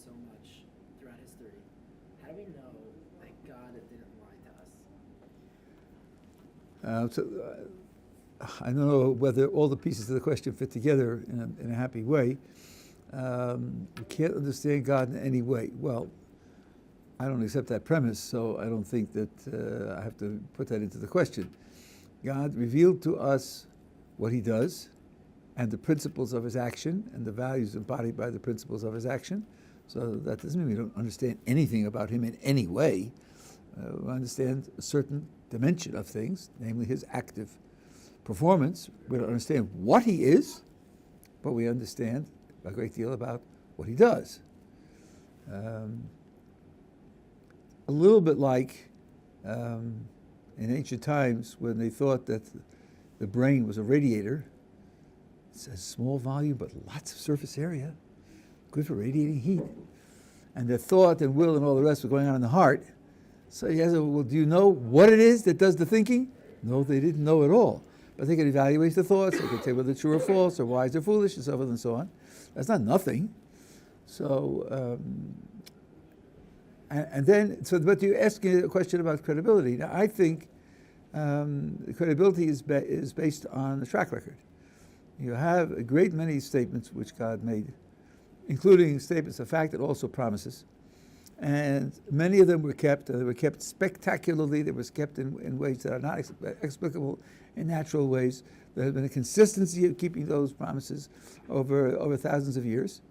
so much throughout history, how do we know that God didn't lie to us? I don't know whether all the pieces of the question fit together in a happy way. We can't understand God in any way. Well, I don't accept that premise, so I don't think that I have to put that into the question. God revealed to us what he does and the principles of his action and the values embodied by the principles of his action. So that doesn't mean we don't understand anything about him in any way. We understand a certain dimension of things, namely his active performance. We don't understand what he is, but we understand a great deal about what he does. A little bit like in ancient times when they thought that the brain was a radiator. It's a small volume but lots of surface area, good for radiating heat. And the thought and will and all the rest were going on in the heart. So he asked, well, do you know what it is that does the thinking? No, they didn't know at all. But they could evaluate the thoughts, they could say whether true or false, or wise or foolish, and so forth and so on. That's not nothing. So, but you're asking a question about credibility. Now, I think credibility is based on the track record. You have a great many statements which God made, including statements of fact and also promises. And many of them were kept. They were kept spectacularly. They were kept in ways that are not explicable in natural ways. There has been a consistency of keeping those promises over thousands of years.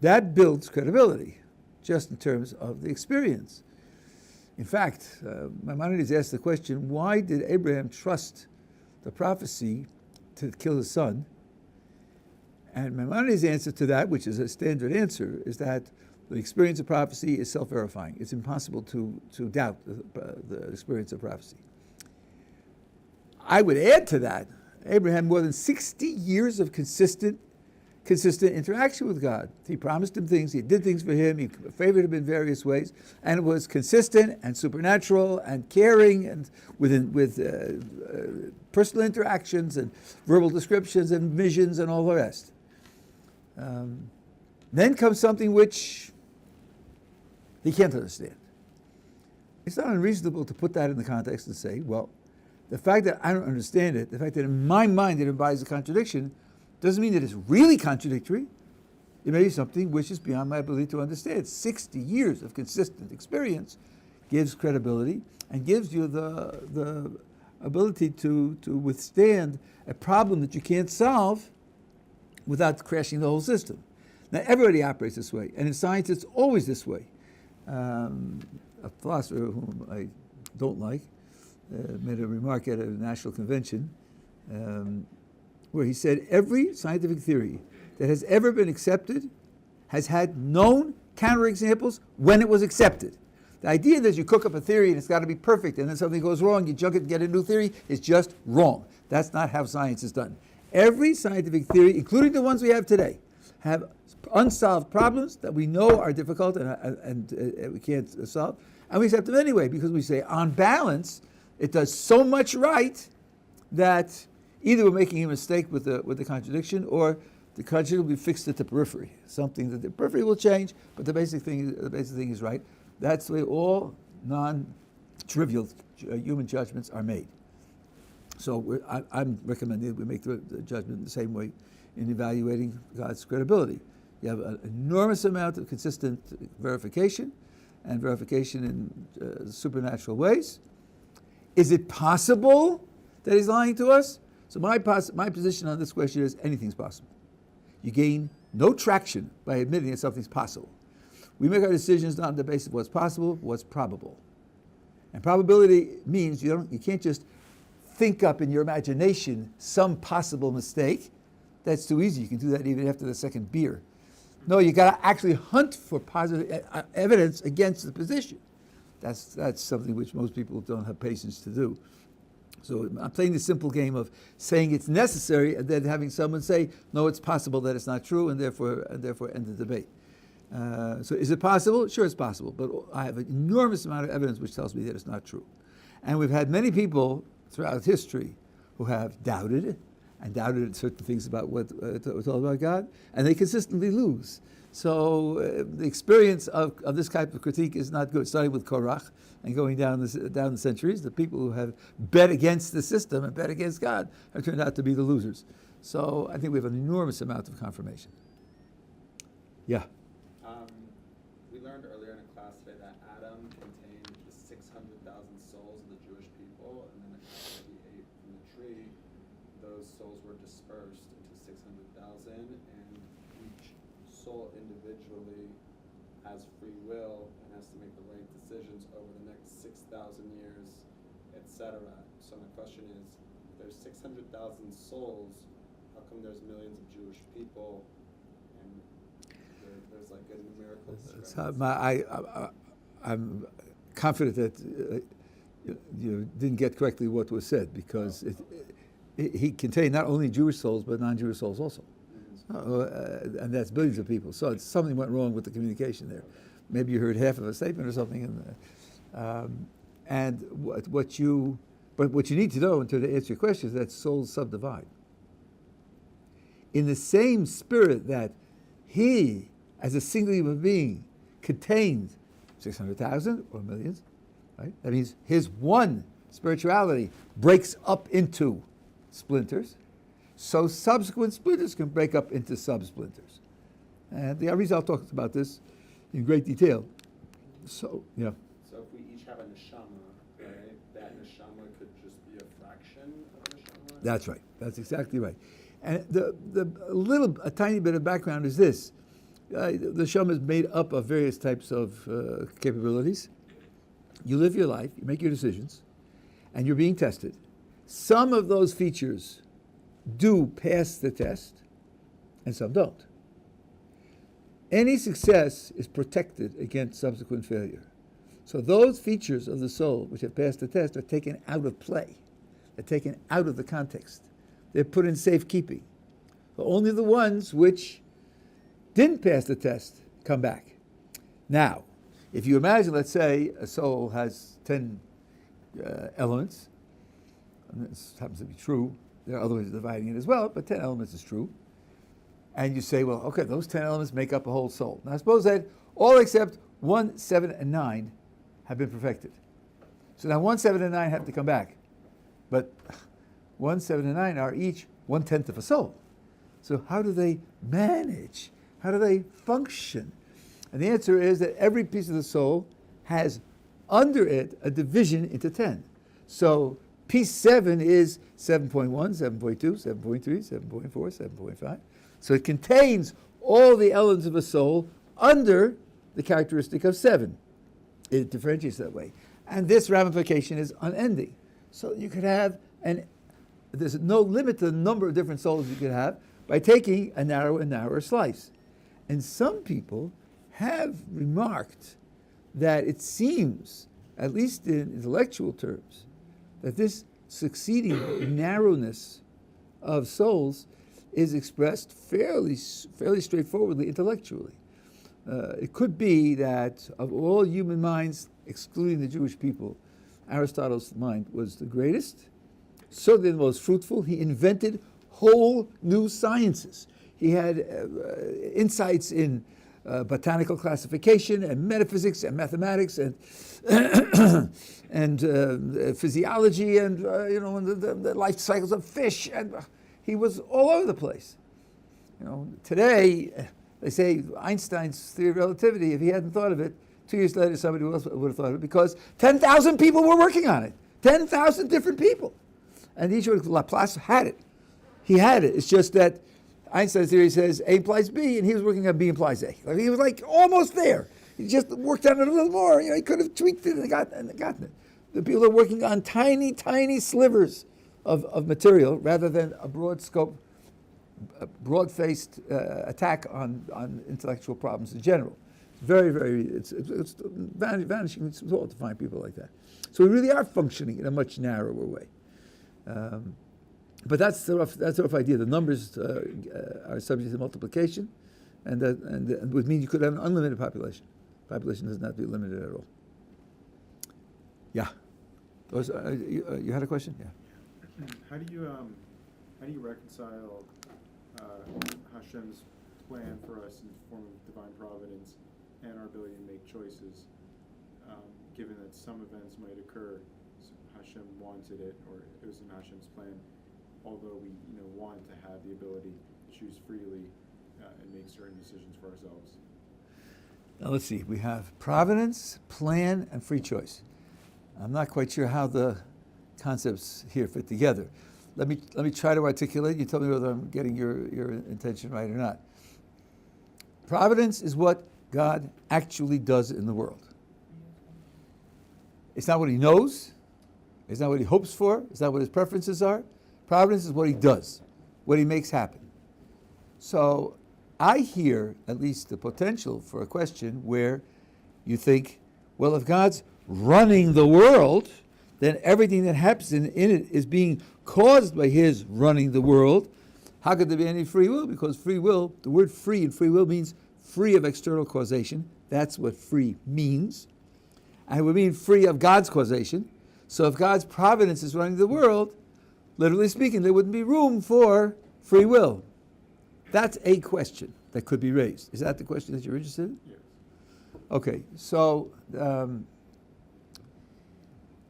That builds credibility, just in terms of the experience. In fact, Maimonides asked the question, why did Abraham trust the prophecy to kill his son? And Maimonides' answer to that, which is a standard answer, is that the experience of prophecy is self-verifying. It's impossible to doubt the experience of prophecy. I would add to that, Abraham more than 60 years of consistent interaction with God. He promised him things, he did things for him, he favored him in various ways, and it was consistent and supernatural and caring and with personal interactions and verbal descriptions and visions and all the rest. Then comes something which he can't understand. It's not unreasonable to put that in the context and say, well, the fact that I don't understand it, the fact that in my mind it implies a contradiction, doesn't mean that it's really contradictory. It may be something which is beyond my ability to understand. 60 years of consistent experience gives credibility and gives you the ability to withstand a problem that you can't solve without crashing the whole system. Now, everybody operates this way, and in science it's always this way. A philosopher whom I don't like made a remark at a national convention where he said every scientific theory that has ever been accepted has had known counterexamples when it was accepted. The idea that you cook up a theory and it's got to be perfect and then something goes wrong, you junk it and get a new theory, is just wrong. That's not how science is done. Every scientific theory, including the ones we have today, have unsolved problems that we know are difficult and we can't solve, and we accept them anyway because we say, on balance, it does so much right that either we're making a mistake with the contradiction, or the contradiction will be fixed at the periphery. Something that the periphery will change, but the basic thing is right. That's the way all non-trivial human judgments are made. So I'm recommending that we make the judgment in the same way in evaluating God's credibility. You have an enormous amount of consistent verification, and verification in supernatural ways. Is it possible that he's lying to us? So my position on this question is anything's possible. You gain no traction by admitting that something's possible. We make our decisions not on the basis of what's possible, but what's probable. And probability means you can't just think up in your imagination some possible mistake. That's too easy. You can do that even after the second beer. No, you got to actually hunt for positive evidence against the position. That's something which most people don't have patience to do. So I'm playing the simple game of saying it's necessary and then having someone say, no, it's possible that it's not true, and therefore end the debate. So is it possible? Sure, it's possible, but I have an enormous amount of evidence which tells me that it's not true. And we've had many people throughout history who have doubted certain things about what we're told about God, and they consistently lose. So the experience of this type of critique is not good. Starting with Korach and going down the centuries, the people who have bet against the system and bet against God have turned out to be the losers. So I think we have an enormous amount of confirmation. Yeah. We learned earlier in a class today that Adam contained the 600,000 souls of the Jewish people, and then after he ate from the tree, those souls were dispersed into 600,000, and each soul individually has free will and has to make the right decisions over the next 6,000 years, etc. So my question is, if there's 600,000 souls, how come there's millions of Jewish people, and there's like a numerical discrepancy? I'm confident that you didn't get correctly what was said, because he contained not only Jewish souls but non-Jewish souls also. And that's billions of people. So something went wrong with the communication there. Maybe you heard half of a statement or something. And what you need to know, and to answer your question, is that souls subdivide. In the same spirit that he, as a single human being, contained 600,000 or millions, right? That means his one spirituality breaks up into splinters. So subsequent splinters can break up into sub-splinters. And the Arizal talks about this in great detail. So, yeah. So if we each have a neshama, right, that neshama could just be a fraction of a neshama? That's right. That's exactly right. And a tiny bit of background is this. The neshama is made up of various types of capabilities. You live your life, you make your decisions, and you're being tested. Some of those features do pass the test, and some don't. Any success is protected against subsequent failure. So those features of the soul which have passed the test are taken out of play. They're taken out of the context. They're put in safekeeping. But only the ones which didn't pass the test come back. Now, if you imagine, let's say, a soul has 10 elements, and this happens to be true. There are other ways of dividing it as well, but 10 elements is true. And you say, well, okay, those 10 elements make up a whole soul. Now suppose that all except 1, 7, and 9 have been perfected. So now 1, 7, and 9 have to come back. But 1, 7, and 9 are each 1/10 of a soul. So how do they manage? How do they function? And the answer is that every piece of the soul has under it a division into 10. So piece 7 is 7.1, 7.2, 7.3, 7.4, 7.5. So it contains all the elements of a soul under the characteristic of 7. It differentiates that way. And this ramification is unending. So you could have, there's no limit to the number of different souls you could have by taking a narrower and narrower slice. And some people have remarked that it seems, at least in intellectual terms, that this succeeding narrowness of souls is expressed fairly straightforwardly intellectually. It could be that of all human minds, excluding the Jewish people, Aristotle's mind was the greatest, certainly the most fruitful. He invented whole new sciences. He had insights in botanical classification and metaphysics and mathematics and and physiology and the life cycles of fish, and he was all over the place. Today they say Einstein's theory of relativity, if he hadn't thought of it, 2 years later somebody else would have thought of it, because 10,000 people were working on it. 10,000 different people. And each one, Laplace had it. He had it. It's just that Einstein's theory says A implies B, and he was working on B implies A. He was like almost there. He just worked on it a little more. He could have tweaked it and gotten it. The people are working on tiny, tiny slivers of material rather than a broad scope, broad-faced attack on intellectual problems in general. It's very, very, it's vanishing. It's hard to find people like that. So we really are functioning in a much narrower way. But that's the rough idea. The numbers are subject to multiplication, and that would mean you could have an unlimited population. Population does not have to be limited at all. Yeah. You had a question? Yeah. How do you reconcile Hashem's plan for us in the form of divine providence and our ability to make choices, given that some events might occur, Hashem wanted it, or it was in Hashem's plan, although we wanted to have the ability to choose freely and make certain decisions for ourselves. Now let's see, we have providence, plan, and free choice. I'm not quite sure how the concepts here fit together. Let me try to articulate. You tell me whether I'm getting your intention right or not. Providence is what God actually does in the world. It's not what he knows. It's not what he hopes for. It's not what his preferences are. Providence is what he does, what he makes happen. So I hear at least the potential for a question where you think, well, if God's running the world, then everything that happens in it is being caused by his running the world. How could there be any free will? Because free will, the word free in free will means free of external causation. That's what free means. And it would mean free of God's causation. So if God's providence is running the world, literally speaking, there wouldn't be room for free will. That's a question that could be raised. Is that the question that you're interested in? Yes. Okay, so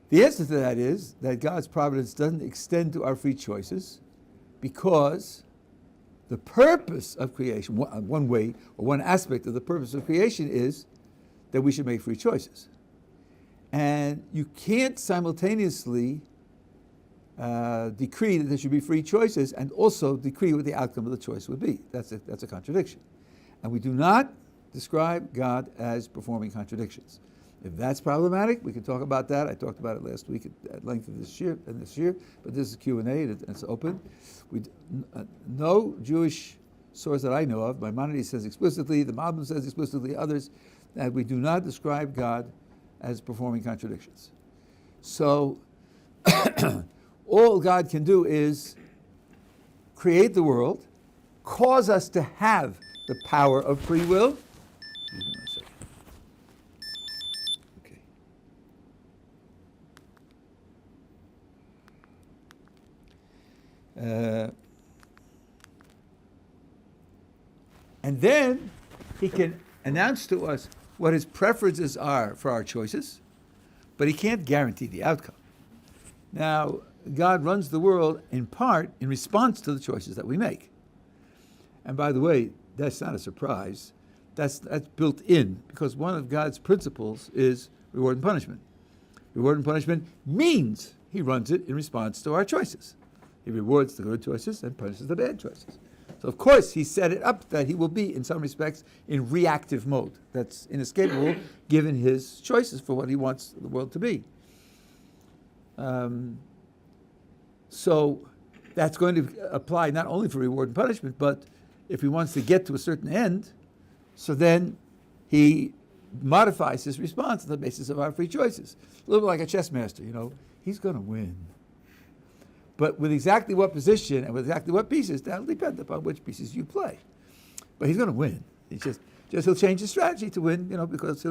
the answer to that is that God's providence doesn't extend to our free choices because the purpose of creation, one way or one aspect of the purpose of creation is that we should make free choices. And you can't simultaneously decree that there should be free choices and also decree what the outcome of the choice would be. That's a contradiction. And we do not describe God as performing contradictions. If that's problematic, we can talk about that. I talked about it last week at length this year, but this is Q&A and it's open. No Jewish source that I know of, Maimonides says explicitly, the Malbim says explicitly, others, that we do not describe God as performing contradictions. So all God can do is create the world, cause us to have the power of free will. Excuse me 1 second. Okay. And then he can announce to us what his preferences are for our choices, but he can't guarantee the outcome. Now, God runs the world in part in response to the choices that we make. And by the way, that's not a surprise. That's built in, because one of God's principles is reward and punishment. Reward and punishment means he runs it in response to our choices. He rewards the good choices and punishes the bad choices. So of course he set it up that he will be, in some respects, in reactive mode. That's inescapable given his choices for what he wants the world to be. So that's going to apply not only for reward and punishment, but if he wants to get to a certain end, so then he modifies his response on the basis of our free choices. A little bit like a chess master, he's going to win. But with exactly what position and with exactly what pieces, that'll depend upon which pieces you play. But he's going to win. He's just he'll change his strategy to win, because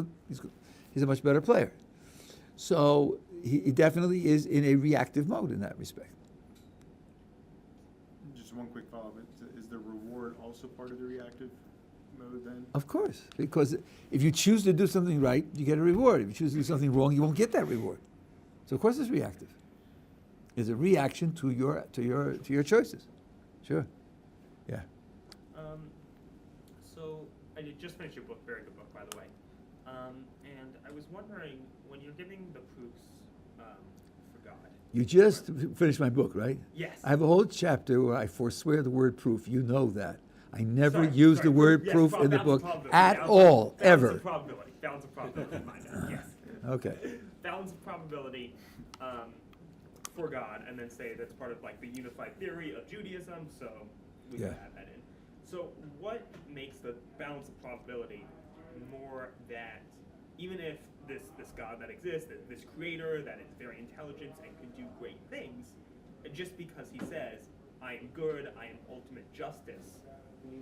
he's a much better player. So he definitely is in a reactive mode in that respect. Just one quick follow-up. Is the reward also part of the reactive mode then? Of course, because if you choose to do something right, you get a reward. If you choose to do something wrong, you won't get that reward. So of course it's reactive. It's a reaction to your choices. Sure. Yeah. So I just finished your book, very good book, by the way. And I was wondering, when you're giving the proofs for God. You just finished my book, right? Yes. I have a whole chapter where I forswear the word proof. You know that. I never use the word proof in the book at all, ever. Balance of probability. Balance of probability. Yes. Okay. Balance of probability for God, and then say that's part of the unified theory of Judaism, so we can add that in. So what makes the balance of probability more that even if this God that exists, this creator that is very intelligent and can do great things, just because he says, I am good, I am ultimate justice,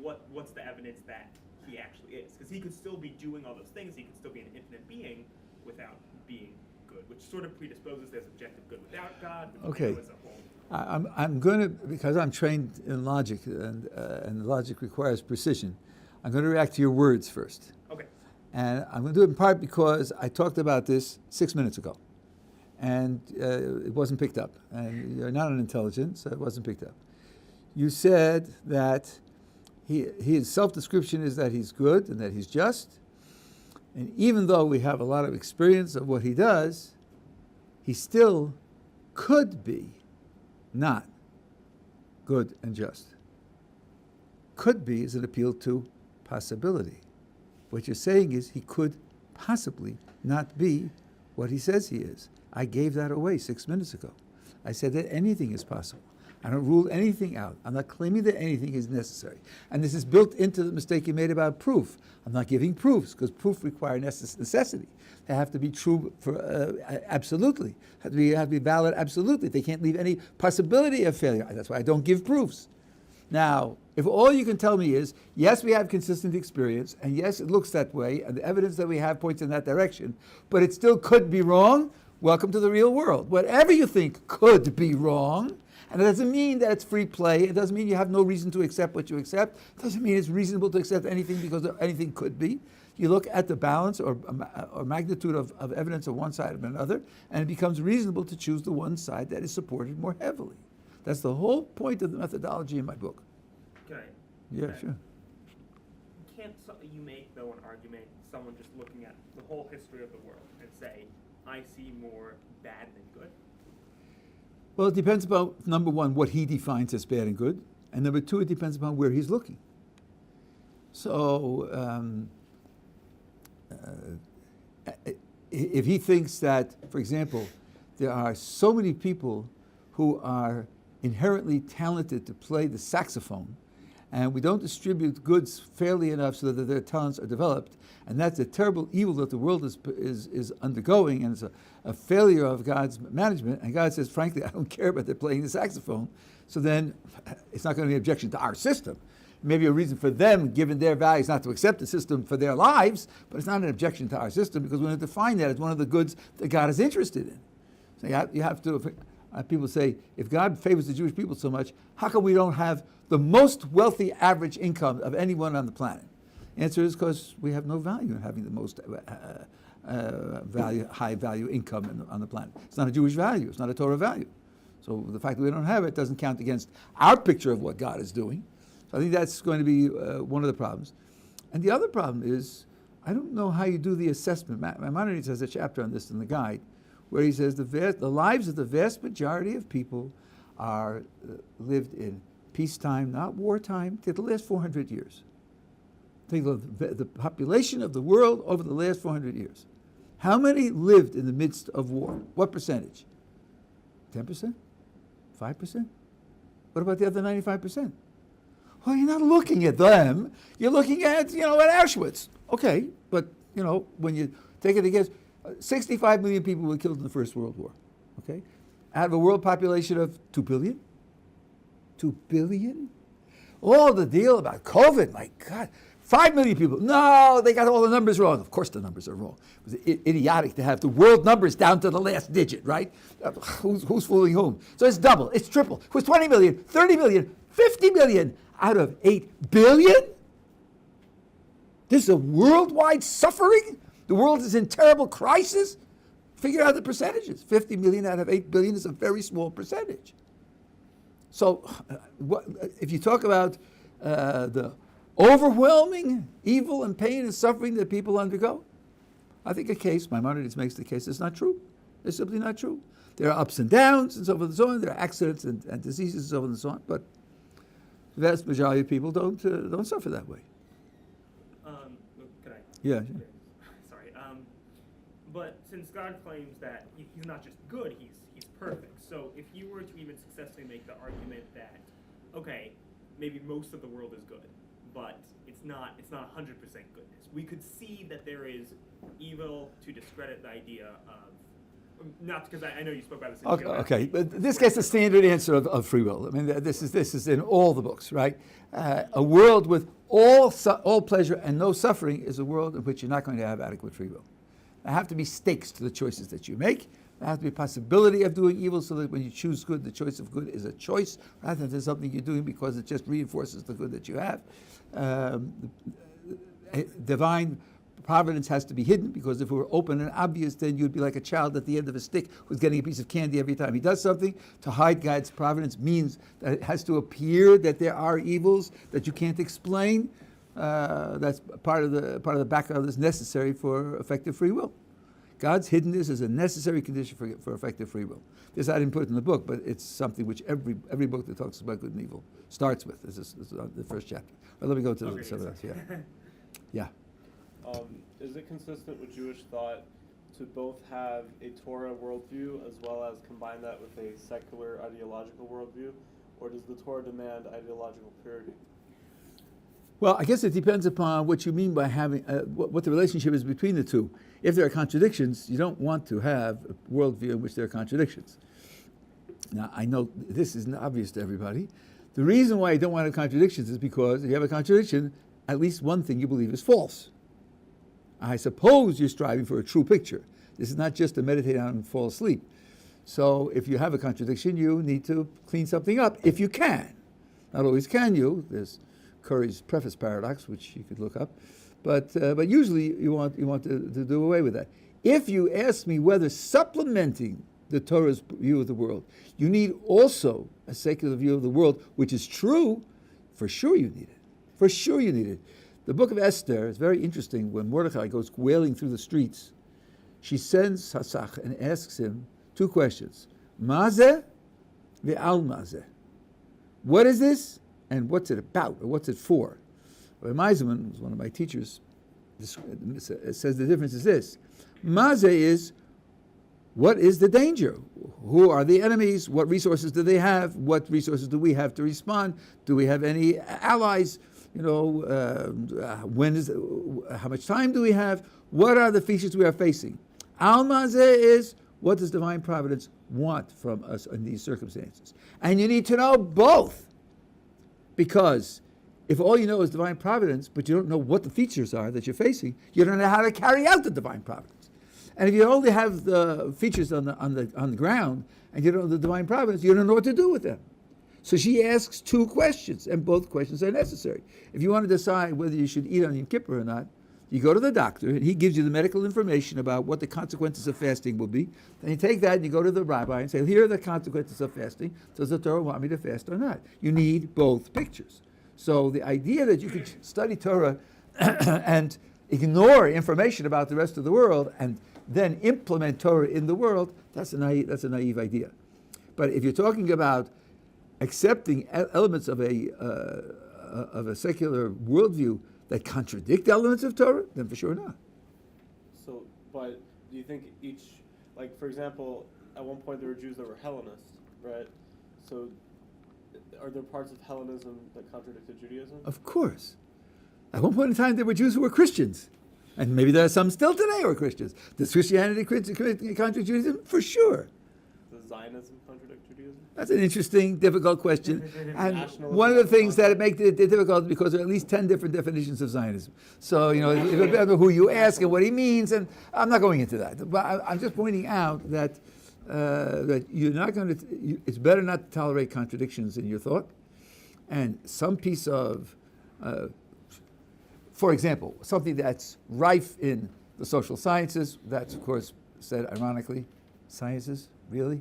what's the evidence that he actually is? Because he could still be doing all those things, he could still be an infinite being without being good, which sort of predisposes there's objective good without God, which Okay. as a whole. I'm going to, because I'm trained in logic, and logic requires precision, I'm going to react to your words first. Okay. And I'm going to do it in part because I talked about this 6 minutes ago. And it wasn't picked up. And you're not unintelligent, so it wasn't picked up. You said that his self-description is that he's good and that he's just. And even though we have a lot of experience of what he does, he still could be not good and just. Could be is an appeal to possibility. What you're saying is he could possibly not be what he says he is. I gave that away 6 minutes ago. I said that anything is possible. I don't rule anything out. I'm not claiming that anything is necessary. And this is built into the mistake you made about proof. I'm not giving proofs because proof requires necessity. They have to be true for absolutely. Have to be valid absolutely. They can't leave any possibility of failure. That's why I don't give proofs. Now, if all you can tell me is, yes, we have consistent experience, and yes, it looks that way, and the evidence that we have points in that direction, but it still could be wrong, welcome to the real world. Whatever you think could be wrong, and it doesn't mean that it's free play, it doesn't mean you have no reason to accept what you accept, it doesn't mean it's reasonable to accept anything because anything could be. You look at the balance or magnitude of evidence on one side or another, and it becomes reasonable to choose the one side that is supported more heavily. That's the whole point of the methodology in my book. Okay. Yeah, Okay. sure. Can't you make, though, an argument, someone just looking at the whole history of the world and say, I see more bad than good? Well, it depends about, number one, what he defines as bad and good, and number two, it depends upon where he's looking. So, if he thinks that, for example, there are so many people who are inherently talented to play the saxophone, and we don't distribute goods fairly enough so that their talents are developed, and that's a terrible evil that the world is undergoing, and it's a failure of God's management, and God says, frankly, I don't care about their playing the saxophone, so then it's not going to be an objection to our system. Maybe a reason for them, given their values, not to accept the system for their lives, but it's not an objection to our system because we have to define that as one of the goods that God is interested in. So you have to... people say, if God favors the Jewish people so much, how come we don't have the most wealthy average income of anyone on the planet? The answer is because we have no value in having the most high value income on the planet. It's not a Jewish value. It's not a Torah value. So the fact that we don't have it doesn't count against our picture of what God is doing. So I think that's going to be one of the problems. And the other problem is, I don't know how you do the assessment. Maimonides has a chapter on this in the guide, where he says the lives of the vast majority of people are lived in peacetime, not wartime, to the last 400 years. Think of the population of the world over the last 400 years. How many lived in the midst of war? What percentage? 10%? 5%? What about the other 95%? Well, you're not looking at them. You're looking at, at Auschwitz. Okay, but, when you take it against... 65 million people were killed in the First World War, okay? Out of a world population of 2 billion? 2 billion? All the deal about COVID, my God. 5 million people. No, they got all the numbers wrong. Of course the numbers are wrong. It was idiotic to have the world numbers down to the last digit, right? Who's fooling whom? So it's double, it's triple. It was 20 million, 30 million, 50 million out of 8 billion? This is a worldwide suffering? The world is in terrible crisis? Figure out the percentages. 50 million out of 8 billion is a very small percentage. So if you talk about the overwhelming evil and pain and suffering that people undergo, I think Maimonides makes the case, it's not true. It's simply not true. There are ups and downs and so forth and so on. There are accidents and diseases and so forth and so on. But the vast majority of people don't suffer that way. Can I? Yeah. Sorry. But since God claims that he's not just good, he's perfect. So if you were to even successfully make the argument that, okay, maybe most of the world is good, but it's not 100% goodness. We could see that there is evil to discredit the idea of, not because I know you spoke about this. Okay, but this gets the standard answer of free will. I mean, this is in all the books, right? A world with all pleasure and no suffering is a world in which you're not going to have adequate free will. There have to be stakes to the choices that you make. There has to be a possibility of doing evil so that when you choose good, the choice of good is a choice rather than something you're doing because it just reinforces the good that you have. divine providence has to be hidden, because if it were open and obvious, then you'd be like a child at the end of a stick who's getting a piece of candy every time he does something. To hide God's providence means that it has to appear that there are evils that you can't explain. That's part of the background that's necessary for effective free will. God's hiddenness is a necessary condition for effective free will. This I didn't put in the book, but it's something which every book that talks about good and evil starts with. This is the first chapter. Well, let me go to some of that. Yeah. Is it consistent with Jewish thought to both have a Torah worldview as well as combine that with a secular ideological worldview, or does the Torah demand ideological purity? Well, I guess it depends upon what you mean by having, what the relationship is between the two. If there are contradictions, you don't want to have a worldview in which there are contradictions. Now, I know this isn't obvious to everybody. The reason why you don't want to have contradictions is because if you have a contradiction, at least one thing you believe is false. I suppose you're striving for a true picture. This is not just to meditate on and fall asleep. So if you have a contradiction, you need to clean something up, if you can. Not always can you. There's Curry's preface paradox, which you could look up. But usually you want to do away with that. If you ask me whether supplementing the Torah's view of the world, you need also a secular view of the world, which is true, for sure you need it. For sure you need it. The book of Esther is very interesting. When Mordechai goes wailing through the streets, she sends Hasach and asks him two questions. Mazeh ve'al mazeh. What is this and what's it about, or what's it for? Rabbi Meisman, who's one of my teachers, says the difference is this. Mazeh is, what is the danger? Who are the enemies? What resources do they have? What resources do we have to respond? Do we have any allies? How much time do we have? What are the features we are facing? Al-Mazeh is, what does divine providence want from us in these circumstances? And you need to know both. Because if all you know is divine providence, but you don't know what the features are that you're facing, you don't know how to carry out the divine providence. And if you only have the features on the ground, and you don't know the divine providence, you don't know what to do with them. So she asks two questions, and both questions are necessary. If you want to decide whether you should eat on Yom Kippur or not, you go to the doctor, and he gives you the medical information about what the consequences of fasting will be. Then you take that and you go to the rabbi and say, here are the consequences of fasting. Does the Torah want me to fast or not? You need both pictures. So the idea that you could study Torah and ignore information about the rest of the world and then implement Torah in the world, that's a naive idea. But if you're talking about accepting elements of a secular worldview that contradict elements of Torah, then for sure not. So, but do you think each, like for example, at one point there were Jews that were Hellenists, right? So, are there parts of Hellenism that contradicted Judaism? Of course. At one point in time, there were Jews who were Christians. And maybe there are some still today who are Christians. Does Christianity contradict Judaism? For sure. Does Zionism contradict Judaism? That's an interesting, difficult question. And one of the things that make it difficult is because there are at least 10 different definitions of Zionism. So, it depends on who you ask and what he means, and I'm not going into that. But I'm just pointing out that you're not going to, it's better not to tolerate contradictions in your thought. And some piece of, for example, something that's rife in the social sciences, that's of course said ironically, sciences, really?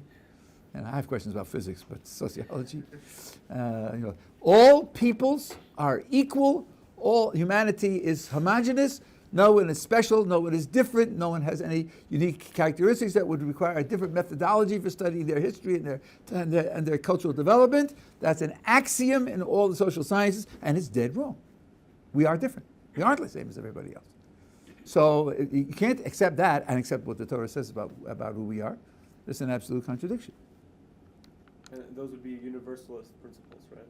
And I have questions about physics, but sociology. All peoples are equal, all humanity is homogeneous, no one is special, no one is different, no one has any unique characteristics that would require a different methodology for studying their history and their cultural development. That's an axiom in all the social sciences, and it's dead wrong. We are different. We aren't the same as everybody else. So you can't accept that and accept what the Torah says about who we are. It's an absolute contradiction. And those would be universalist principles, right?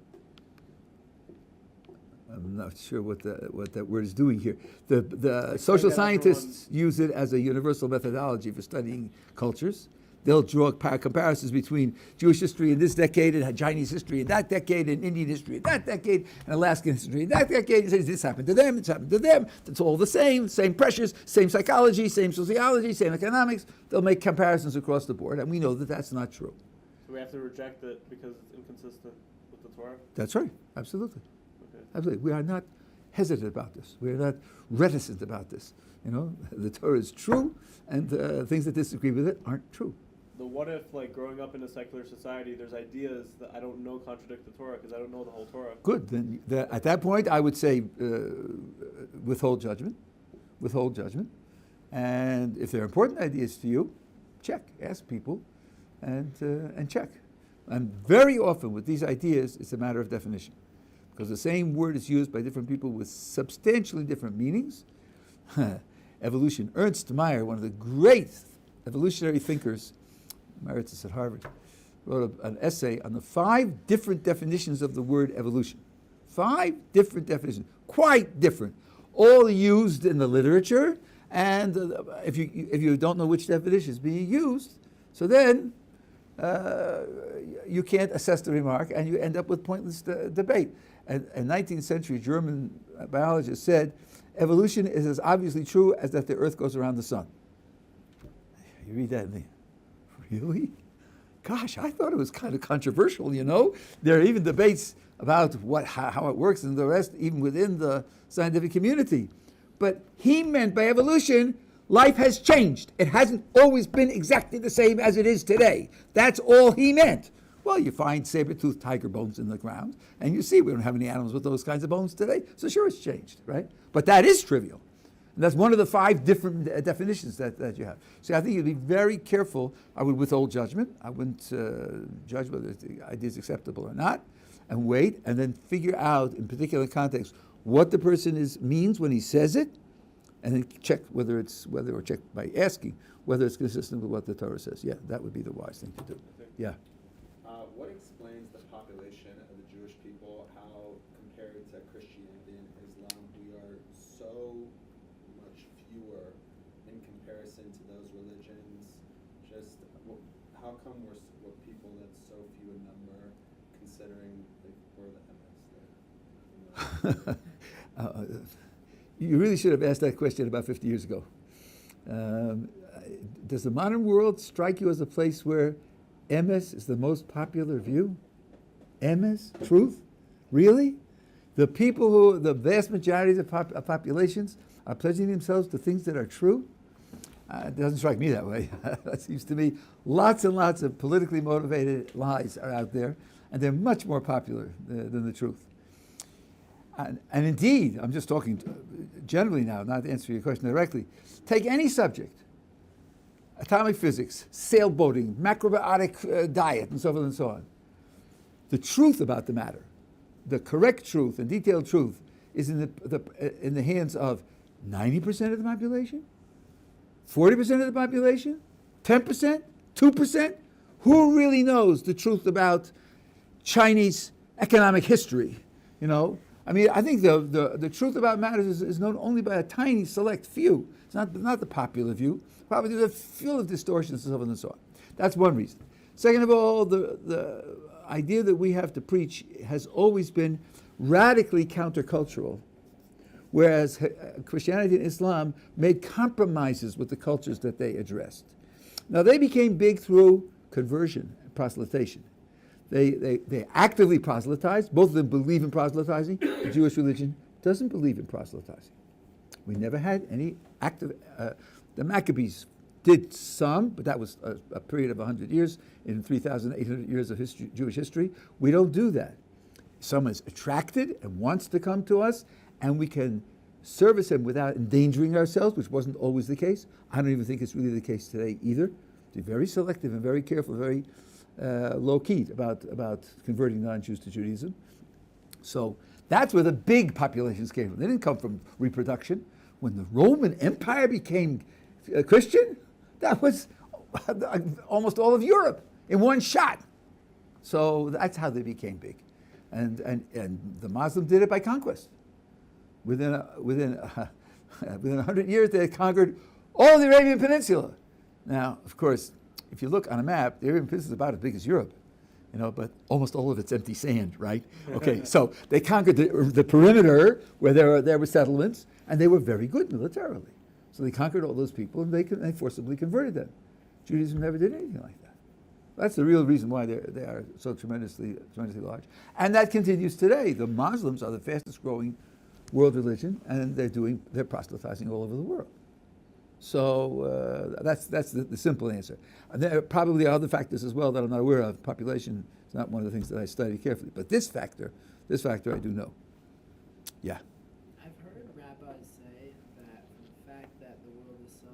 I'm not sure what that word is doing here. The social scientists use it as a universal methodology for studying cultures. They'll draw comparisons between Jewish history in this decade and Chinese history in that decade and Indian history in that decade and Alaskan history in that decade. It says this happened to them, it's happened to them. It's all the same pressures, same psychology, same sociology, same economics. They'll make comparisons across the board, and we know that that's not true. So we have to reject it because it's inconsistent with the Torah? That's right, absolutely. Okay. Absolutely. We are not, hesitant about this. We're not reticent about this. The Torah is true, and things that disagree with it aren't true. The what if, like growing up in a secular society, there's ideas that I don't know contradict the Torah because I don't know the whole Torah. Good. Then at that point, I would say withhold judgment. Withhold judgment. And if they're important ideas to you, check. Ask people, and check. And very often with these ideas, it's a matter of definition, because the same word is used by different people with substantially different meanings. Evolution. Ernst Mayr, one of the great evolutionary thinkers, emeritus at Harvard, wrote an essay on the 5 different definitions of the word evolution. 5 different definitions, quite different, all used in the literature. And if you don't know which definition is being used, so then you can't assess the remark, and you end up with pointless debate. And a 19th century German biologist said, evolution is as obviously true as that the earth goes around the sun. You read that and think, really? Gosh, I thought it was kind of controversial, There are even debates about how it works and the rest, even within the scientific community. But he meant by evolution, life has changed. It hasn't always been exactly the same as it is today. That's all he meant. Well, you find saber-toothed tiger bones in the ground, and you see we don't have any animals with those kinds of bones today, so sure it's changed, right? But that is trivial. And that's one of the 5 different definitions that you have. So I think you'd be very careful. I would withhold judgment. I wouldn't judge whether the idea is acceptable or not, and wait, and then figure out, in particular context, what the person means when he says it, and then check or check by asking whether it's consistent with what the Torah says. Yeah, that would be the wise thing to do. Yeah. What explains the population of the Jewish people, how compared to Christianity and Islam, we are so much fewer in comparison to those religions? Just how come we're people that's so few in number, considering we're the MS? You really should have asked that question about 50 years ago. Does the modern world strike you as a place where MS is the most popular view? MS? Truth? Really? The vast majority of populations are pledging themselves to things that are true? It doesn't strike me that way. It seems to me lots and lots of politically motivated lies are out there, and they're much more popular than the truth. And indeed, I'm just talking generally now, not to answer your question directly. Take any subject, atomic physics, sailboating, macrobiotic diet, and so forth and so on. The truth about the matter, the correct truth and detailed truth, is in the hands of 90% of the population, 40% of the population, 10%, 2%. Who really knows the truth about Chinese economic history? I think the truth about matters is known only by a tiny select few. It's not the popular view. Probably there's a field of distortions and so on and so on. That's one reason. Second of all, the idea that we have to preach has always been radically countercultural, whereas Christianity and Islam made compromises with the cultures that they addressed. Now, they became big through conversion and proselytation. They actively proselytized. Both of them believe in proselytizing. The Jewish religion doesn't believe in proselytizing. We never had any active... the Maccabees did some, but that was a period of 100 years in 3,800 years of Jewish history. We don't do that. Someone is attracted and wants to come to us, and we can service him without endangering ourselves, which wasn't always the case. I don't even think it's really the case today either. Be very selective and very careful, very low-key about converting non-Jews to Judaism. So that's where the big populations came from. They didn't come from reproduction. When the Roman Empire became Christian, that was almost all of Europe in one shot. So that's how they became big. And the Muslims did it by conquest. Within 100 years, they had conquered all the Arabian Peninsula. Now, of course, if you look on a map, the Arabian Peninsula is about as big as Europe, but almost all of it's empty sand, right? Okay, so they conquered the perimeter where there were settlements, and they were very good militarily. So they conquered all those people, and they forcibly converted them. Judaism never did anything like that. That's the real reason why they are so tremendously large. And that continues today. The Muslims are the fastest growing world religion, and they're proselytizing all over the world. So that's the simple answer. And there are probably other factors as well that I'm not aware of. Population is not one of the things that I study carefully, but this factor I do know. Yeah. I've heard rabbis say that from the fact that the world is so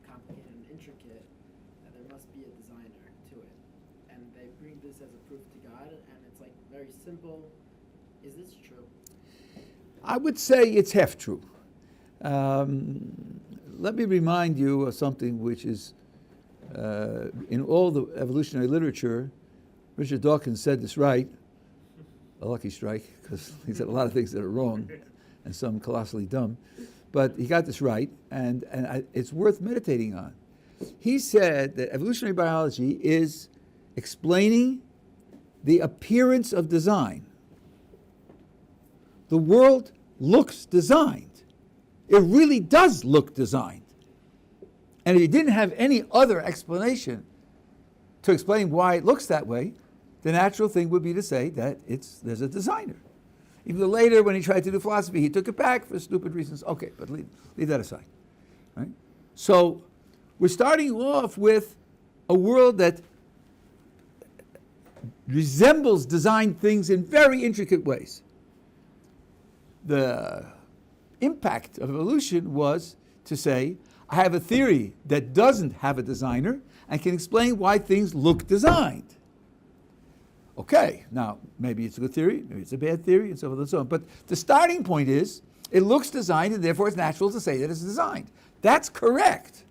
complicated and intricate, that there must be a designer to it. And they bring this as a proof to God, and it's like very simple. Is this true? I would say it's half true. Let me remind you of something which is in all the evolutionary literature. Richard Dawkins said this right. A lucky strike, because he said a lot of things that are wrong and some colossally dumb. But he got this right, and it's worth meditating on. He said that evolutionary biology is explaining the appearance of design. The world looks designed. It really does look designed. And if you didn't have any other explanation to explain why it looks that way, the natural thing would be to say that there's a designer. Even though later, when he tried to do philosophy, he took it back for stupid reasons. Okay, but leave that aside. Right? So we're starting off with a world that resembles designed things in very intricate ways. The impact of evolution was to say, I have a theory that doesn't have a designer and can explain why things look designed. Okay, now maybe it's a good theory, maybe it's a bad theory, and so forth and so on. But the starting point is, it looks designed, and therefore it's natural to say that it's designed. That's correct.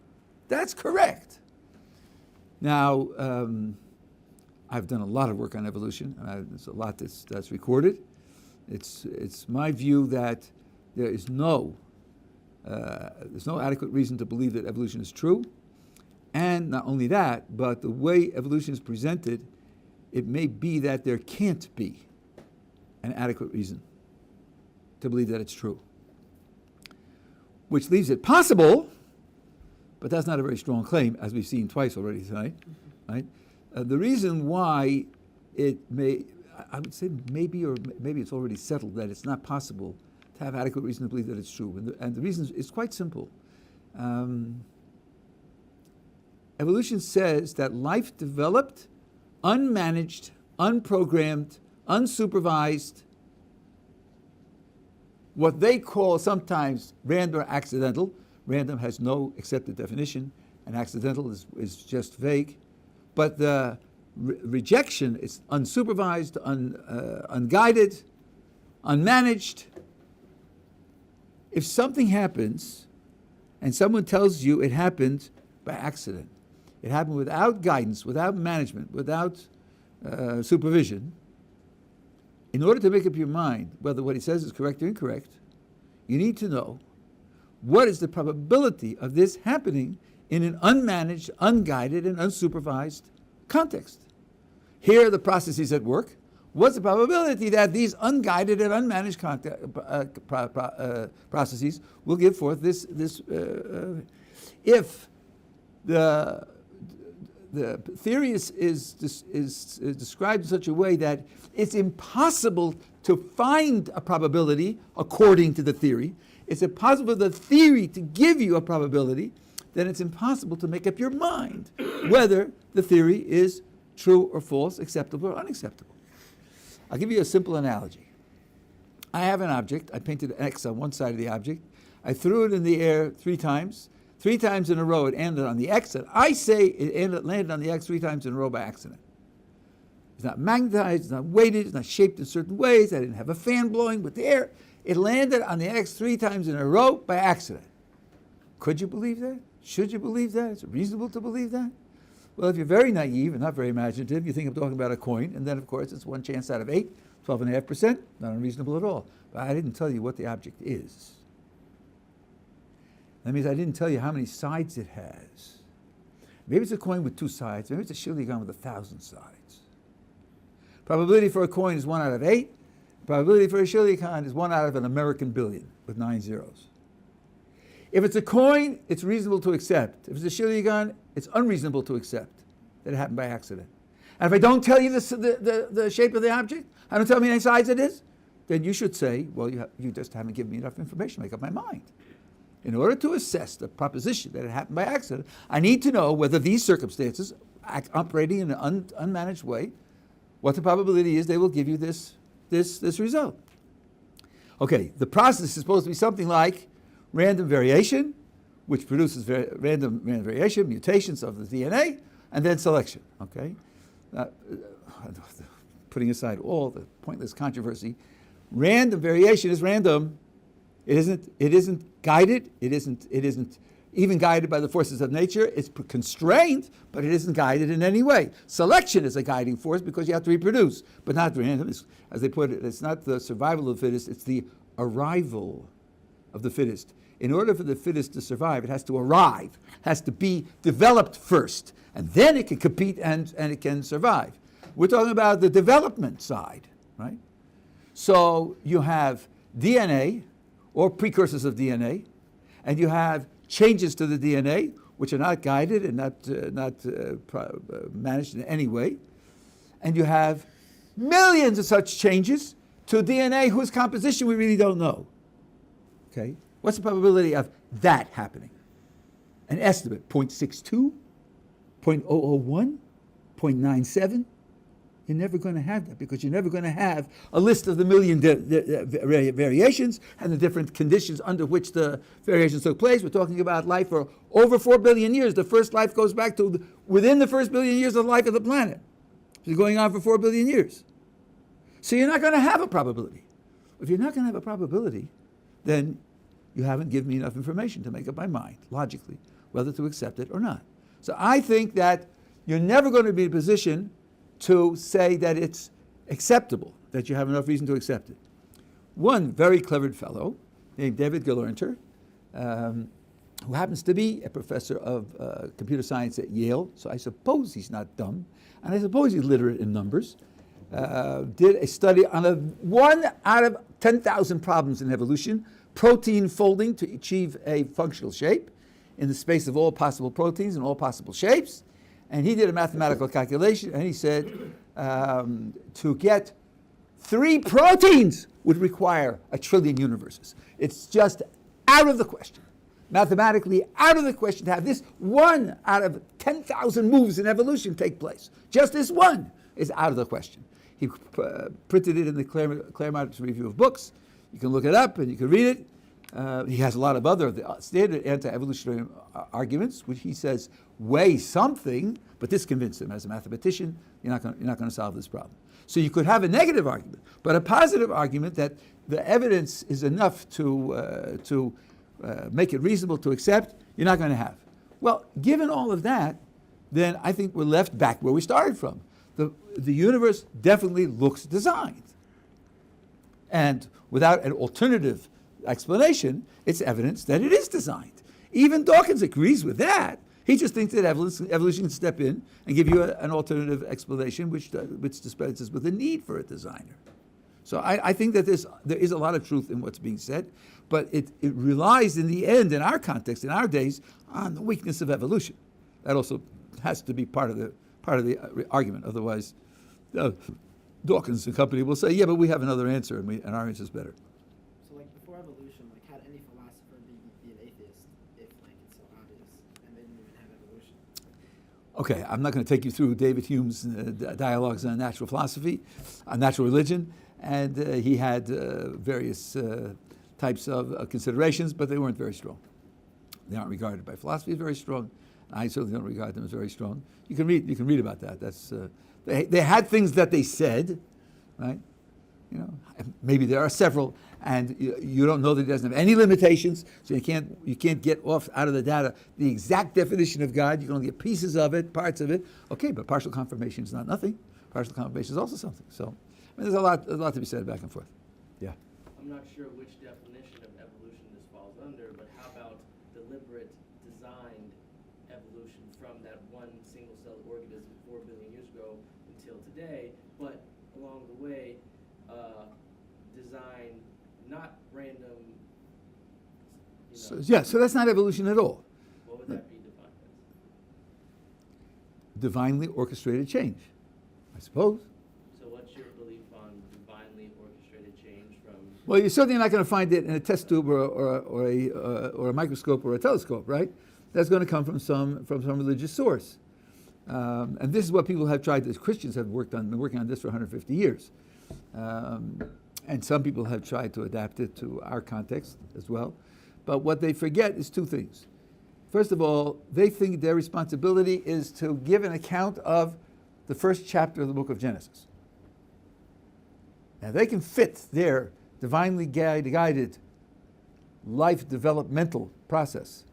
That's correct. Now, I've done a lot of work on evolution, and there's a lot that's recorded. It's my view that there's no adequate reason to believe that evolution is true. And not only that, but the way evolution is presented, it may be that there can't be an adequate reason to believe that it's true. Which leaves it possible, but that's not a very strong claim, as we've seen twice already tonight. Right? The reason why it may, I would say maybe it's already settled that it's not possible to have adequate reason to believe that it's true. And the reason is quite simple. Evolution says that life developed unmanaged, unprogrammed, unsupervised, what they call sometimes random or accidental. Random has no accepted definition, and accidental is just vague. But the rejection is unsupervised, unguided, unmanaged. If something happens and someone tells you it happened by accident, it happened without guidance, without management, without supervision, in order to make up your mind whether what he says is correct or incorrect, you need to know what is the probability of this happening in an unmanaged, unguided, and unsupervised context. Here are the processes at work. What's the probability that these unguided and unmanaged processes will give forth this if the theory is described in such a way that it's impossible to find a probability according to the theory. It's impossible for the theory to give you a probability, then it's impossible to make up your mind whether the theory is true or false, acceptable or unacceptable. I'll give you a simple analogy. I have an object. I painted an X on one side of the object. I threw it in the air 3 times. 3 times in a row it ended on the X, and I say it landed on the X 3 times in a row by accident. It's not magnetized, it's not weighted, it's not shaped in certain ways. I didn't have a fan blowing with the air. It landed on the X 3 times in a row by accident. Could you believe that? Should you believe that? Is it reasonable to believe that? Well, if you're very naive and not very imaginative, you think I'm talking about a coin, and then, of course, it's 1 chance out of 8, 12.5%, not unreasonable at all. But I didn't tell you what the object is. That means I didn't tell you how many sides it has. Maybe it's a coin with 2 sides. Maybe it's a shiligan with 1,000 sides. Probability for a coin is 1 out of 8. Probability for a shiligan is 1 out of an American billion with 9 zeros. If it's a coin, it's reasonable to accept. If it's a shiligan, it's unreasonable to accept that it happened by accident. And if I don't tell you the shape of the object, I don't tell you how many sides it is, then you should say, well, you just haven't given me enough information to make up my mind. In order to assess the proposition that it happened by accident, I need to know whether these circumstances, operating in an unmanaged way, what the probability is they will give you this result. Okay, the process is supposed to be something like random variation, which produces random variation, mutations of the DNA, and then selection. Okay, putting aside all the pointless controversy, random variation is random. It isn't guided. It isn't even guided by the forces of nature. It's constrained, but it isn't guided in any way. Selection is a guiding force because you have to reproduce, but not random. As they put it, it's not the survival of the fittest, it's the arrival of the fittest. In order for the fittest to survive, it has to arrive, has to be developed first, and then it can compete and it can survive. We're talking about the development side, right? So you have DNA, or precursors of DNA, and you have changes to the DNA, which are not guided and not managed in any way, and you have millions of such changes to DNA whose composition we really don't know. Okay, what's the probability of that happening? An estimate: 0.62, 0.001, 0.97. You're never going to have that because you're never going to have a list of the million variations and the different conditions under which the variations took place. We're talking about life for over 4 billion years. The first life goes back to within the first billion years of the life of the planet. It's going on for 4 billion years. So you're not going to have a probability. If you're not going to have a probability, then you haven't given me enough information to make up my mind, logically, whether to accept it or not. So I think that you're never going to be in a position to say that it's acceptable, that you have enough reason to accept it. One very clever fellow named David Gelernter, who happens to be a professor of computer science at Yale, so I suppose he's not dumb, and I suppose he's literate in numbers, did a study on 1 out of 10,000 problems in evolution, protein folding to achieve a functional shape in the space of all possible proteins and all possible shapes. And he did a mathematical calculation, and he said to get 3 proteins would require 1 trillion universes. It's just out of the question, mathematically out of the question to have this 1 out of 10,000 moves in evolution take place. Just this one is out of the question. He printed it in the Claremont Review of Books. You can look it up and you can read it. He has a lot of other standard anti-evolutionary arguments, which he says weigh something, but this convinced him as a mathematician, you're not going to solve this problem. So you could have a negative argument, but a positive argument that the evidence is enough to make it reasonable to accept, you're not going to have. Well, given all of that, then I think we're left back where we started from. The universe definitely looks designed. And without an alternative explanation, it's evidence that it is designed. Even Dawkins agrees with that. He just thinks that evolution can step in and give you an alternative explanation which dispenses with the need for a designer. So I think that there is a lot of truth in what's being said, but it relies in the end, in our context, in our days, on the weakness of evolution. That also has to be part of the argument. Otherwise, Dawkins and company will say, yeah, but we have another answer, and our answer is better. So, like, before evolution, like, had any philosopher be an atheist if, like, it's so obvious and they didn't even have evolution? Okay, I'm not going to take you through David Hume's dialogues on natural philosophy, on natural religion, and he had various types of considerations, but they weren't very strong. They aren't regarded by philosophy as very strong. I certainly don't regard them as very strong. You can read about that. That's they had things that they said, right? You know, maybe there are several, and you don't know that it doesn't have any limitations, so you can't get off out of the data the exact definition of God. You can only get pieces of it, parts of it. Okay, but partial confirmation is not nothing. Partial confirmation is also something. So, I mean, there's a lot to be said back and forth. Yeah. I'm not sure which definition of evolution this falls under, but how about deliberate, designed evolution from that one single-celled organism 4 billion years ago until today, but along the way, design, not random. So that's not evolution at all. What would that be defined as? Divinely orchestrated change, I suppose. So what's your belief on divinely orchestrated change Well, you're certainly not going to find it in a test tube or a microscope or a telescope, right? That's going to come from some religious source. And this is what people have tried, as Christians have been working on this for 150 years. And some people have tried to adapt it to our context as well. But what they forget is two things. First of all, they think their responsibility is to give an account of the first chapter of the book of Genesis. Now, they can fit their divinely guided life developmental process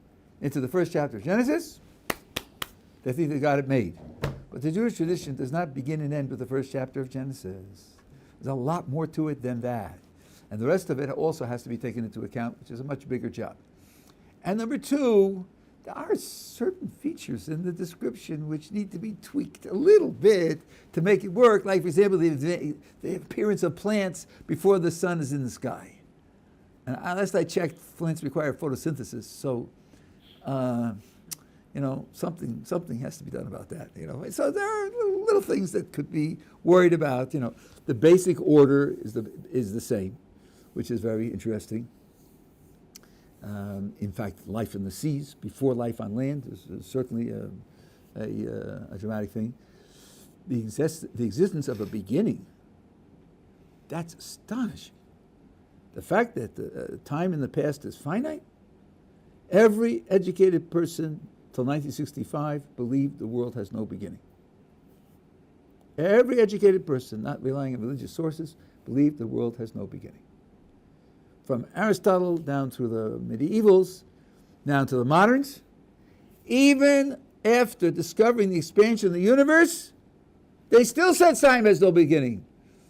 into the first chapter of Genesis. They think they got it made. But the Jewish tradition does not begin and end with the first chapter of Genesis. There's a lot more to it than that. And the rest of it also has to be taken into account, which is a much bigger job. And number two, there are certain features in the description which need to be tweaked a little bit to make it work. Like, for example, the appearance of plants before the sun is in the sky. And last I checked, plants require photosynthesis. So, something has to be done about that. So there are little things that could be worried about. The basic order is the same, which is very interesting. In fact, life in the seas before life on land is certainly a dramatic thing. The existence of a beginning, that's astonishing. The fact that the time in the past is finite. Every educated person till 1965 believed the world has no beginning. Every educated person, not relying on religious sources, believed the world has no beginning. From Aristotle down through the medievals, down to the moderns, even after discovering the expansion of the universe, they still said time has no beginning.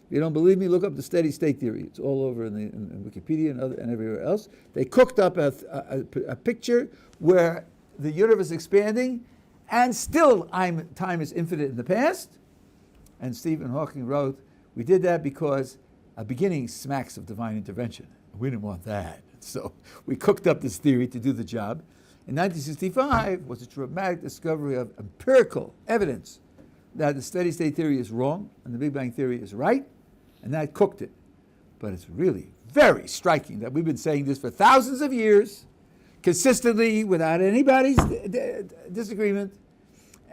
If you don't believe me, look up the steady state theory. It's all over in Wikipedia and everywhere else. They cooked up a picture where the universe is expanding, and still time is infinite in the past. And Stephen Hawking wrote, we did that because a beginning smacks of divine intervention. We didn't want that. So we cooked up this theory to do the job. In 1965 was a dramatic discovery of empirical evidence that the steady state theory is wrong and the Big Bang theory is right, and that cooked it. But it's really very striking that we've been saying this for thousands of years, consistently, without anybody's disagreement,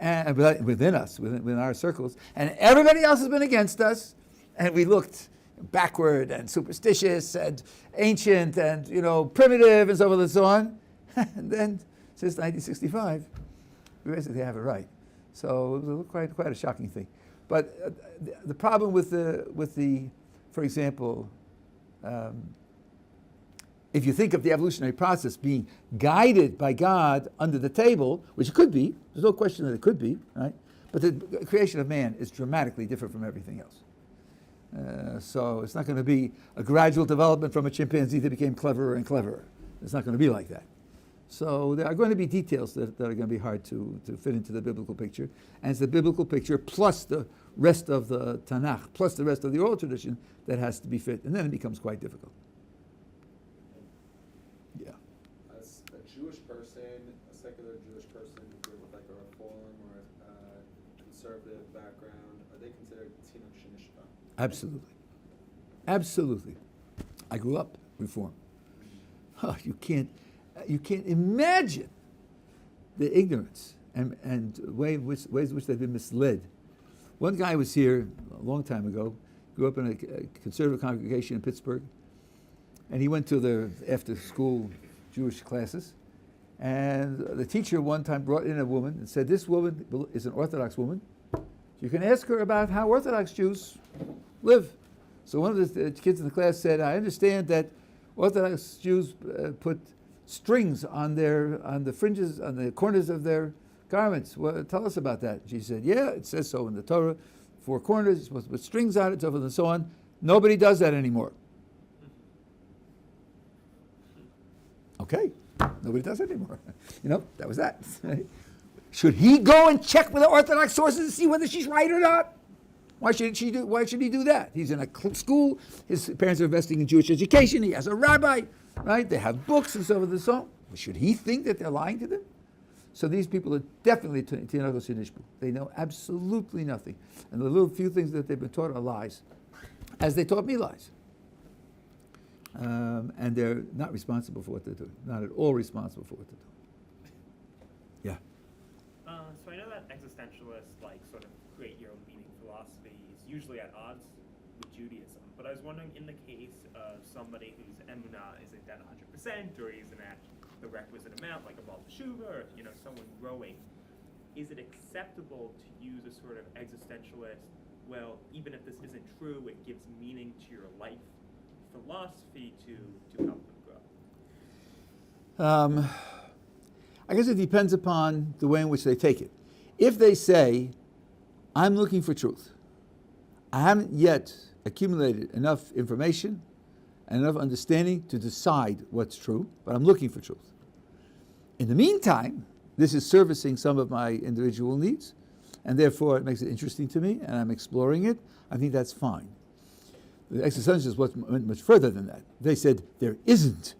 and within us, within our circles, and everybody else has been against us, and we looked backward and superstitious and ancient and primitive and so forth and so on. And then since 1965, we basically have it right. So it was quite a shocking thing. But the problem with the, for example, if you think of the evolutionary process being guided by God under the table, which it could be, there's no question that it could be, right? But the creation of man is dramatically different from everything else. So it's not going to be a gradual development from a chimpanzee that became cleverer and cleverer. It's not going to be like that. So there are going to be details that are going to be hard to fit into the biblical picture. And it's the biblical picture plus the rest of the Tanakh, plus the rest of the oral tradition that has to be fit. And then it becomes quite difficult. Yeah. As a Jewish person, a secular Jewish person with like a reform or a conservative background, are they considered Tinuk Shenishba? Absolutely. Absolutely. I grew up Reform. Oh, you can't imagine the ignorance and ways in which they've been misled. One guy was here a long time ago, grew up in a conservative congregation in Pittsburgh, and he went to the after-school Jewish classes, and the teacher one time brought in a woman and said, this woman is an Orthodox woman. You can ask her about how Orthodox Jews live. So one of the kids in the class said, I understand that Orthodox Jews put strings on the fringes, on the corners of their garments. Well, tell us about that. She said, yeah, it says so in the Torah. 4 corners, you're supposed to put strings on it, so forth and so on. Nobody does that anymore. Okay, nobody does it anymore. That was that. Should he go and check with the Orthodox sources to see whether she's right or not? Why should he do that? He's in a school. His parents are investing in Jewish education. He has a rabbi, right? They have books and so forth and so on. Should he think that they're lying to them? So these people are definitely Tinuk Shenishba. They know absolutely nothing. And the little few things that they've been taught are lies, as they taught me lies. and they're not responsible for what they're doing. Not at all responsible for what they're doing. Yeah. So I know that existentialists sort of create your own meaning philosophy is usually at odds with Judaism. But I was wondering, in the case of somebody whose emunah isn't at 100%, or isn't at the requisite amount, like a Baal Teshuva, or someone growing, is it acceptable to use a sort of existentialist, well, even if this isn't true, it gives meaning to your life philosophy to help them grow? I guess it depends upon the way in which they take it. If they say, I'm looking for truth, I haven't yet accumulated enough information and enough understanding to decide what's true, but I'm looking for truth. In the meantime, this is servicing some of my individual needs, and therefore it makes it interesting to me, and I'm exploring it. I think that's fine. The existentialists went much further than that. They said there isn't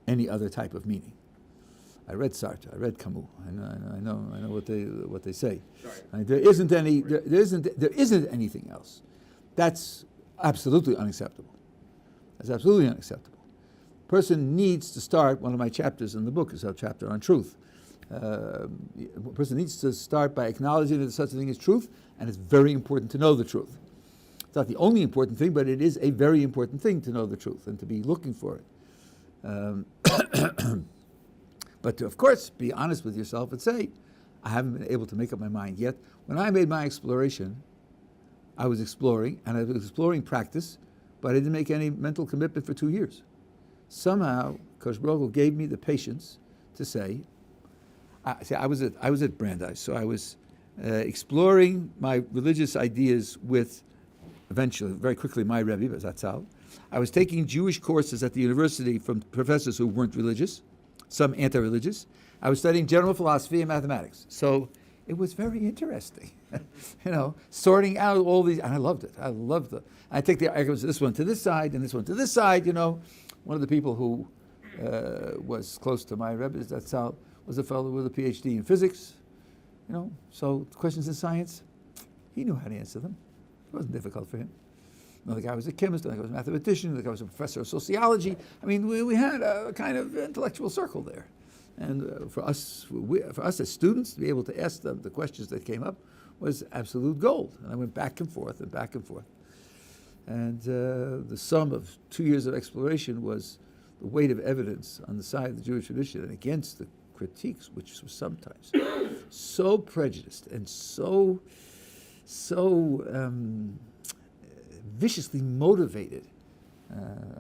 any other type of meaning. I read Sartre, I read Camus. I know what they say. There isn't anything else. That's absolutely unacceptable. That's absolutely unacceptable. Person needs to start. One of my chapters in the book is a chapter on truth. A person needs to start by acknowledging that such a thing is truth, and it's very important to know the truth. It's not the only important thing, but it is a very important thing to know the truth and to be looking for it. But to, of course, be honest with yourself and say, I haven't been able to make up my mind yet. When I made my exploration, I was exploring, and I was exploring practice, but I didn't make any mental commitment for 2 years. Somehow, Kosh Baruch Hu gave me the patience to say, I was at Brandeis, so I was exploring my religious ideas with, eventually, very quickly, my Rabbi, Zatzal. I was taking Jewish courses at the university from professors who weren't religious, some anti-religious. I was studying general philosophy and mathematics. So it was very interesting, sorting out all these, and I loved it. I take the arguments, this one to this side and this one to this side, One of the people who was close to my Rebbe, Zatzal, was a fellow with a PhD in physics, so questions in science, he knew how to answer them. It wasn't difficult for him. Another guy was a chemist, another guy was a mathematician, another guy was a professor of sociology. I mean, we had a kind of intellectual circle there. And for us as students, to be able to ask them the questions that came up was absolute gold. And I went back and forth and back and forth. And the sum of 2 years of exploration was the weight of evidence on the side of the Jewish tradition and against the critiques, which was sometimes so prejudiced and so viciously motivated.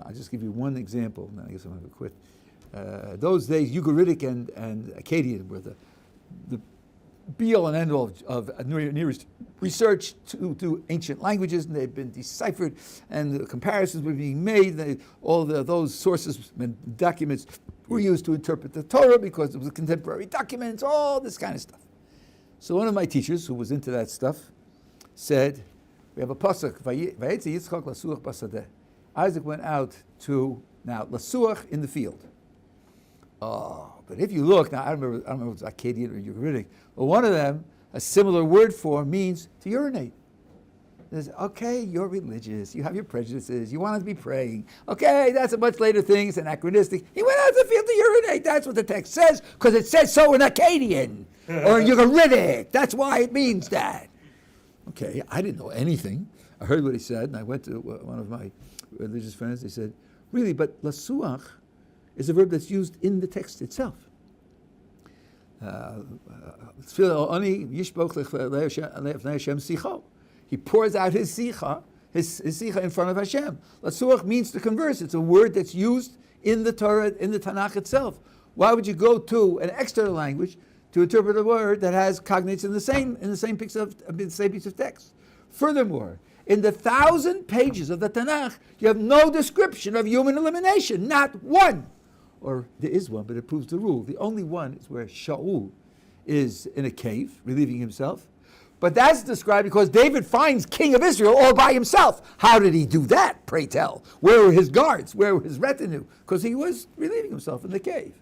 I'll just give you one example, and then I guess I'm going to quit. Those days, Ugaritic and Akkadian were the be-all and end-all of nearest research to ancient languages, and they've been deciphered, and the comparisons were being made. Those sources and documents were used to interpret the Torah because it was contemporary documents, all this kind of stuff. So one of my teachers, who was into that stuff, said, we have a pasuk, Vayetze Yitzchak lasuach basadeh. Isaac went out to, now, lasuach in the field. Oh, but if you look, now I don't remember if it's Akkadian or Ugaritic, but one of them, a similar word for, means to urinate. Says, okay, you're religious, you have your prejudices, you want to be praying. Okay, that's a much later thing, it's anachronistic. He went out to the field to urinate, that's what the text says, because it says so in Akkadian, or Ugaritic, that's why it means that. Okay, I didn't know anything. I heard what he said, and I went to one of my religious friends. They said, really, but lasuach is a verb that's used in the text itself. He pours out his sicha in front of Hashem. Lasuach means to converse. It's a word that's used in the Torah, in the Tanakh itself. Why would you go to an external language to interpret a word that has cognates in the same piece of text? Furthermore, in the 1,000 pages of the Tanakh, you have no description of human elimination, not one. Or there is one, but it proves the rule. The only one is where Shaul is in a cave, relieving himself. But that's described because David finds king of Israel all by himself. How did he do that, pray tell? Where were his guards? Where were his retinue? Because he was relieving himself in the cave.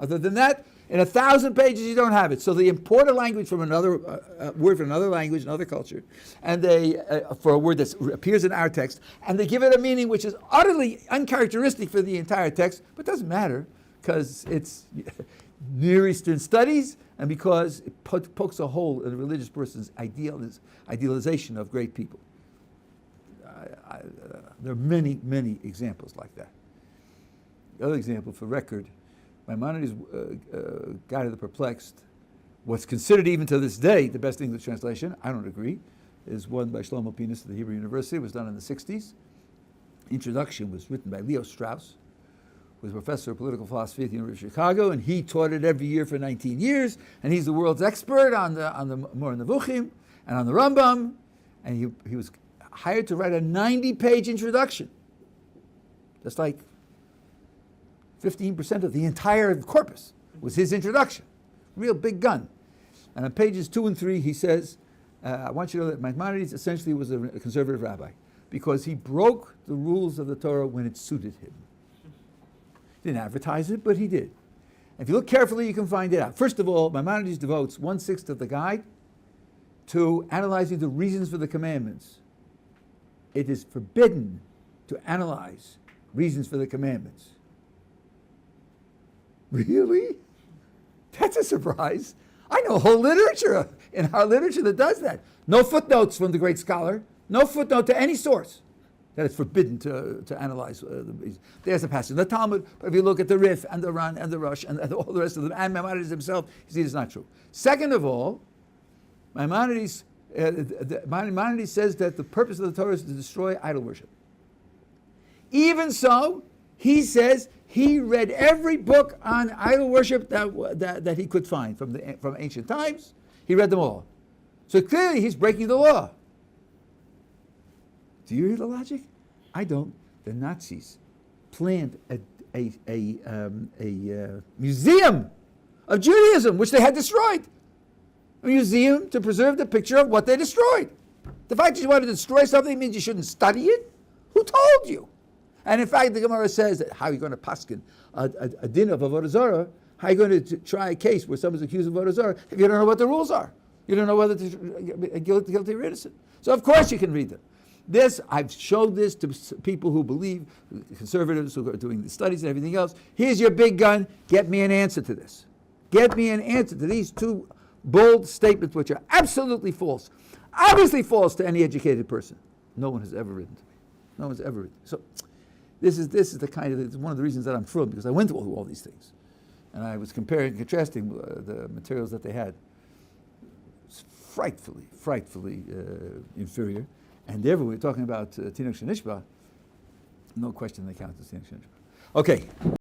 Other than that, in 1,000 pages you don't have it. So they import a language from another word from another language, another culture, and they for a word that appears in our text, and they give it a meaning which is utterly uncharacteristic for the entire text, but doesn't matter because it's Near Eastern studies, and because it pokes a hole in a religious person's idealization of great people. There are many, many examples like that. The other example, for record, Maimonides' Guide of the Perplexed, what's considered even to this day the best English translation, I don't agree, is one by Shlomo Pinas at the Hebrew University. It was done in the 60s. Introduction was written by Leo Strauss, who was a professor of political philosophy at the University of Chicago, and he taught it every year for 19 years, and he's the world's expert on the Moreh Nevuchim and on the Rambam, and he was hired to write a 90-page introduction. That's like 15% of the entire corpus was his introduction. Real big gun. And on pages 2 and 3, he says, I want you to know that Maimonides essentially was a conservative rabbi because he broke the rules of the Torah when it suited him. He didn't advertise it, but he did. If you look carefully, you can find it out. First of all, Maimonides devotes 1/6 of the guide to analyzing the reasons for the commandments. It is forbidden to analyze reasons for the commandments. Really? That's a surprise. I know whole literature in our literature that does that. No footnotes from the great scholar, no footnote to any source that it's forbidden to analyze. There's a passage in the Talmud, but if you look at the Rif and the Ran and the Rush and all the rest of them, and Maimonides himself, you see it's not true. Second of all, Maimonides says that the purpose of the Torah is to destroy idol worship. Even so, he says he read every book on idol worship that he could find from ancient times. He read them all. So clearly he's breaking the law. Do you hear the logic? I don't. The Nazis planned a museum of Judaism, which they had destroyed. A museum to preserve the picture of what they destroyed. The fact that you want to destroy something means you shouldn't study it? Who told you? And in fact, the Gemara says that how are you going to paskin a din of avodah zarah? How are you going to try a case where someone's accused of avodah zarah if you don't know what the rules are? You don't know whether to guilty or innocent. So of course you can read them. I've showed this to people who believe, conservatives who are doing the studies and everything else. Here's your big gun. Get me an answer to this. Get me an answer to these two bold statements which are absolutely false. Obviously false to any educated person. No one has ever written to me. No one's ever written. So this is the kind of, it's one of the reasons that I'm thrilled, because I went through all these things. And I was comparing and contrasting the materials that they had. It's frightfully inferior. And therefore, we're talking about Tinuk Shenishba. No question they count as Tinuk Shenishba. Okay.